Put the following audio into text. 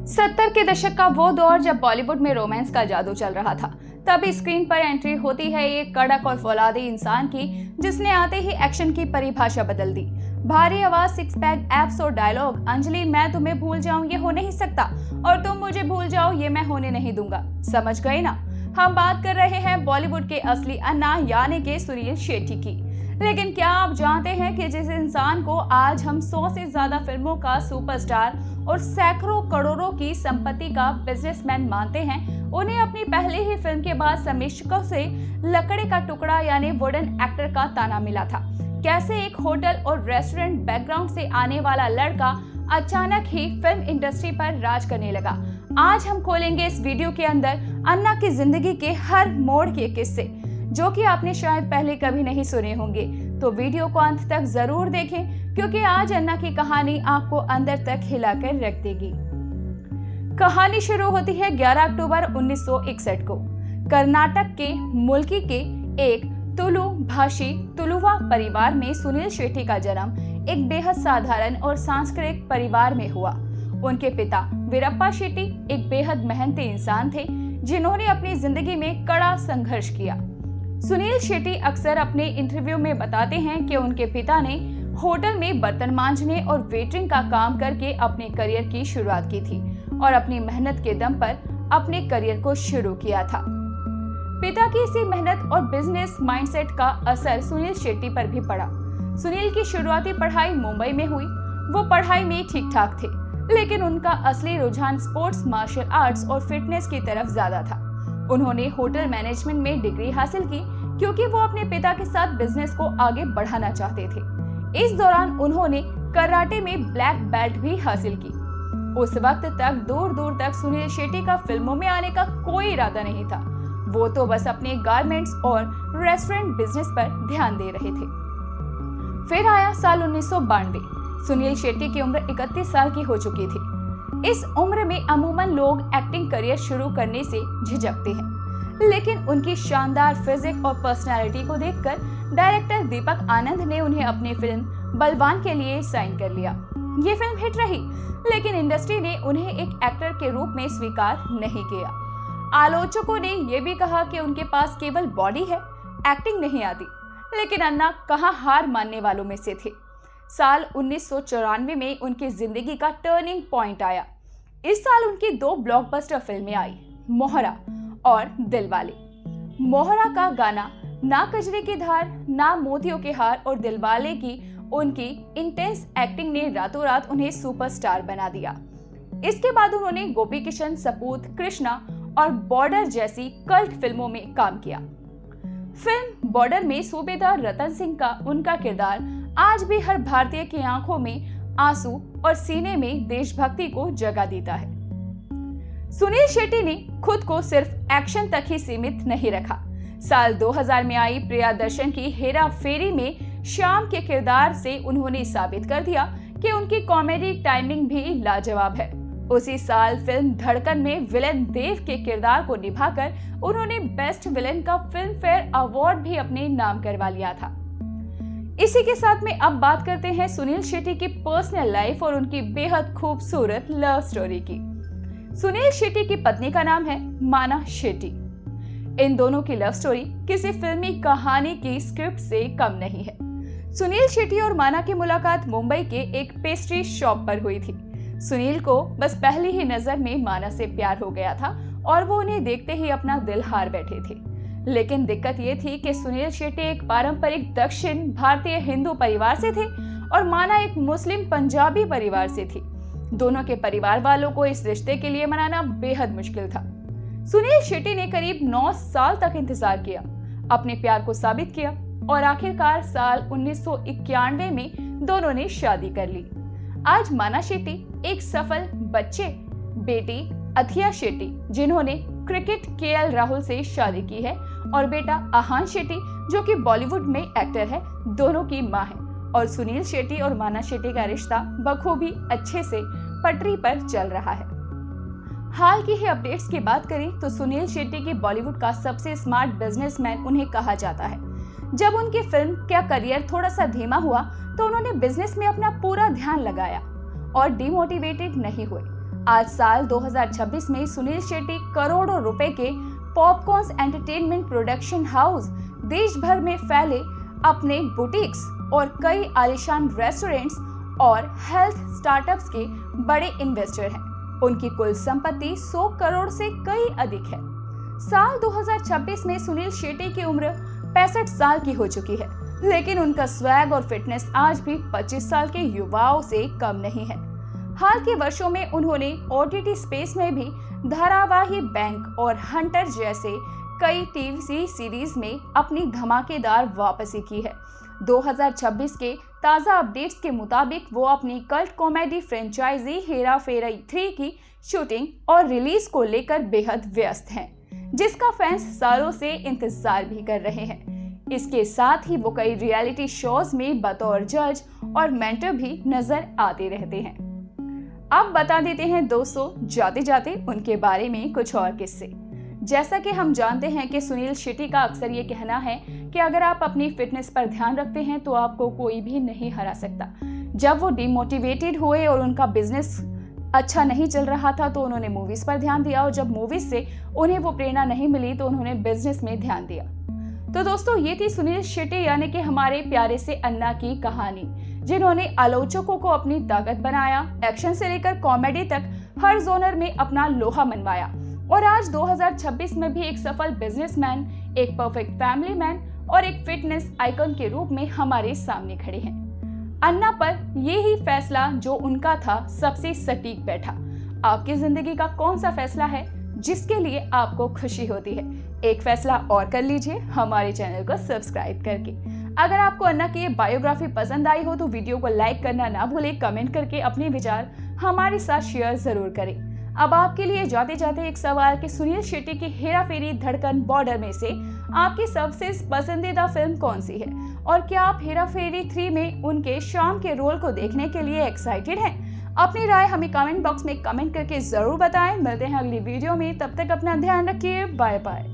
70 के दशक का वो दौर जब बॉलीवुड में रोमांस का जादू चल रहा था, तभी स्क्रीन पर एंट्री होती है एक कड़क और फौलादी इंसान की, जिसने आते ही एक्शन की परिभाषा बदल दी। भारी आवाज, सिक्स पैक एब्स और डायलॉग, अंजलि मैं तुम्हें भूल जाऊं ये हो नहीं सकता, और तुम मुझे भूल जाओ ये मैं होने नहीं दूंगा। समझ गए ना? हम बात कर रहे हैं बॉलीवुड के असली अन्ना यानी के सुनील शेट्टी की। लेकिन क्या आप जानते हैं कि जिस इंसान को आज हम 100 से ज्यादा फिल्मों का सुपरस्टार और सैकड़ों करोड़ों की संपत्ति का बिजनेसमैन मानते हैं, उन्हें अपनी पहली ही फिल्म के बाद समीक्षकों से लकड़ी का टुकड़ा यानी वुडन एक्टर का ताना मिला था। कैसे एक होटल और रेस्टोरेंट बैकग्राउंड से आने वाला लड़का अचानक ही फिल्म इंडस्ट्री पर राज करने लगा। आज हम खोलेंगे इस वीडियो के अंदर अन्ना की जिंदगी के हर मोड़ के किस्से, जो कि आपने शायद पहले कभी नहीं सुने होंगे। तो वीडियो को अंत तक जरूर देखें, क्योंकि आज अन्ना की कहानी आपको अंदर तक हिलाकर रख देगी। कहानी शुरू होती है 11 अक्टूबर 1961 को। कर्नाटक के मुल्की के एक तुलु भाषी तुलुवा परिवार में सुनील शेट्टी का जन्म एक बेहद साधारण और सांस्कृतिक परिवार में हुआ। उनके पिता वीरप्पा शेट्टी एक बेहद मेहनती इंसान थे, जिन्होंने अपनी जिंदगी में कड़ा संघर्ष किया। सुनील शेट्टी अक्सर अपने इंटरव्यू में बताते हैं कि उनके पिता ने होटल में बर्तन मांजने और वेटरिंग का काम करके अपने करियर की शुरुआत की थी और अपनी मेहनत के दम पर अपने करियर को शुरू किया था। पिता की इसी मेहनत और बिजनेस माइंडसेट का असर सुनील शेट्टी पर भी पड़ा। सुनील की शुरुआती पढ़ाई मुंबई में हुई। वो पढ़ाई में ठीक ठाक थे, लेकिन उनका असली रुझान स्पोर्ट्स, मार्शल आर्ट्स और फिटनेस की तरफ ज्यादा था। उन्होंने होटल मैनेजमेंट में डिग्री हासिल की, क्योंकि वो अपने पिता के साथ बिजनेस को आगे बढ़ाना चाहते थे। इस दौरान उन्होंने कराटे में ब्लैक बेल्ट भी हासिल की। उस वक्त तक दूर दूर तक सुनील शेट्टी का फिल्मों में आने का कोई इरादा नहीं था। वो तो बस अपने गारमेंट्स और रेस्टोरेंट बिजनेस पर ध्यान दे रहे थे। फिर आया साल 1992। सुनील शेट्टी की उम्र 31 साल की हो चुकी थी। इस उम्र में अमूमन लोग एक्टिंग करियर शुरू करने से झिझकते हैं, लेकिन उनकी शानदार फिजिक और पर्सनालिटी को देखकर डायरेक्टर दीपक आनंद ने उन्हें अपनी फिल्म बलवान के लिए साइन कर लिया। ये फिल्म हिट रही, लेकिन इंडस्ट्री ने उन्हें एक एक्टर के रूप में स्वीकार नहीं किया। आलोचकों ने यह भी कहा कि उनके पास केवल बॉडी है, एक्टिंग नहीं आती। लेकिन अन्ना कहाँ हार मानने वालों में से थे। साल 1994 में उनकी जिंदगी का टर्निंग पॉइंट आया। इस साल उनकी 2 ब्लॉकबस्टर फिल्में आई, मोहरा और दिलवाले। मोहरा का गाना ना कजरे की धार, ना मोतियों के हार और दिलवाले की उनकी इंटेंस एक्टिंग ने रातों रात उन्हें सुपरस्टार बना दिया। इसके बाद उन्होंने गोपी किशन, सपूत, कृष्णा और बॉर्डर जैसी कल्ट फिल्मों में काम किया। फिल्म बॉर्डर में सूबेदार रतन सिंह का उनका किरदार आज भी हर भारतीय की आंखों में आंसू और सीने में देशभक्ति को जगा देता है। सुनील शेट्टी ने खुद को सिर्फ एक्शन तक ही सीमित नहीं रखा। साल 2000 में आई प्रियदर्शन की हेरा फेरी में श्याम के किरदार से उन्होंने साबित कर दिया कि उनकी कॉमेडी टाइमिंग भी लाजवाब है। उसी साल फिल्म धड़कन में विलेन देव के किरदार को निभाकर उन्होंने बेस्ट विलेन का फिल्म फेयर अवार्ड भी अपने नाम करवा लिया था। इसी के साथ में अब बात करते हैं सुनील शेट्टी की पर्सनल लाइफ और उनकी बेहद खूबसूरत लव स्टोरी की। सुनील शेट्टी की पत्नी का नाम है माना शेट्टी। इन दोनों की लव स्टोरी किसी फिल्मी कहानी की स्क्रिप्ट से कम नहीं है। सुनील शेट्टी और माना की मुलाकात मुंबई के एक पेस्ट्री शॉप पर हुई थी। सुनील को बस पहली ही नजर में माना से प्यार हो गया था और वो उन्हें देखते ही अपना दिल हार बैठे थे। लेकिन दिक्कत ये थी कि सुनील शेट्टी एक पारंपरिक दक्षिण भारतीय हिंदू परिवार से थे और माना एक मुस्लिम पंजाबी परिवार से थी। दोनों के परिवार वालों को इस रिश्ते के लिए मनाना बेहद मुश्किल था। सुनील शेट्टी ने करीब 9 साल तक इंतजार किया, अपने प्यार को साबित किया और आखिरकार साल 1991 में दोनों ने शादी कर ली। आज माना शेट्टी एक सफल बच्चे बेटी अथिया शेट्टी, जिन्होंने क्रिकेट केएल राहुल से शादी की है, और बेटा आहान शेट्टी, जो कि बॉलीवुड में एक्टर है, दोनों की मां है। और सुनील शेट्टी और माना शेट्टी का रिश्ता बखूबी अच्छे से पटरी पर चल रहा है। हाल की ही अपडेट्स की बात करें तो सुनील शेट्टी की बॉलीवुड का सबसे स्मार्ट बिजनेसमैन उन्हें कहा जाता है। जब उनकी फिल्म का करियर थोड़ा सा धीमा हुआ तो उन्होंने बिजनेस में अपना पूरा ध्यान लगाया और डिमोटिवेटेड नहीं हुए। आज साल 2026 में सुनील शेट्टी करोड़ों रुपए के पॉपकॉर्न्स एंटरटेनमेंट प्रोडक्शन हाउस, देश भर में फैले अपने बुटीक्स और कई आलीशान रेस्टोरेंट्स और हेल्थ स्टार्टअप्स के बड़े इन्वेस्टर हैं। उनकी कुल संपत्ति 100 करोड़ से कई अधिक है। साल 2026 में सुनील शेट्टी की उम्र 65 साल की हो चुकी है, लेकिन उनका स्वैग और फिटनेस आज भी 25 साल के युवाओं से कम नहीं है। हाल के वर्षों में उन्होंने OTT स्पेस में भी धारावाही बैंक और हंटर जैसे कई टीवी सीरीज में अपनी धमाकेदार वापसी की है। 2026 के ताज़ा अपडेट्स के मुताबिक वो अपनी कल्ट कॉमेडी फ्रेंचाइजी हेरा फेरी 3 की शूटिंग और रिलीज को लेकर बेहद व्यस्त हैं, जिसका फैंस सालों से इंतजार भी कर रहे हैं। इसके साथ ही वो कई रियलिटी शोज में बतौर जज और मेंटर भी नजर आते रहते हैं। अब बता देते हैं दोस्तों जाते जाते उनके बारे में कुछ और किस्से। जैसा कि हम जानते हैं कि सुनील शेट्टी का अक्सर ये कहना है कि अगर आप अपनी फिटनेस पर ध्यान रखते हैं तो आपको कोई भी नहीं हरा सकता। जब वो डिमोटिवेटेड हुए और उनका बिजनेस अच्छा नहीं चल रहा था तो उन्होंने मूवीज पर ध्यान दिया, और जब मूवीज से उन्हें वो प्रेरणा नहीं मिली तो उन्होंने बिजनेस में ध्यान दिया। तो दोस्तों ये थी सुनील शेट्टी यानी कि हमारे प्यारे से अन्ना की कहानी, जिन्होंने आलोचकों को अपनी ताकत बनाया, एक्शन से लेकर कॉमेडी तक हर जोनर में अपना लोहा मनवाया, और आज 2026 में भी एक सफल बिजनेसमैन, एक परफेक्ट फैमिली मैन और एक फिटनेस आइकन के रूप में हमारे सामने खड़े हैं। अन्ना पर ये ही फैसला जो उनका था सबसे सटीक बैठा। आपकी जिंदगी का कौन सा फैसला है जिसके लिए आपको खुशी होती है? एक फैसला और कर लीजिए हमारे चैनल को सब्सक्राइब करके। अगर आपको अन्ना की ये बायोग्राफी पसंद आई हो तो वीडियो को लाइक करना ना भूलें, कमेंट करके अपने विचार हमारे साथ शेयर जरूर करें। अब आपके लिए जाते जाते एक सवाल कि सुनील शेट्टी की हेरा फेरी धड़कन बॉर्डर में से आपकी सबसे पसंदीदा फिल्म कौन सी है, और क्या आप हेरा फेरी 3 में उनके शाम के रोल को देखने के लिए एक्साइटेड हैं? अपनी राय हमें कमेंट बॉक्स में कमेंट करके जरूर बताएं। मिलते हैं अगली वीडियो में, तब तक अपना ध्यान रखिए। Bye bye.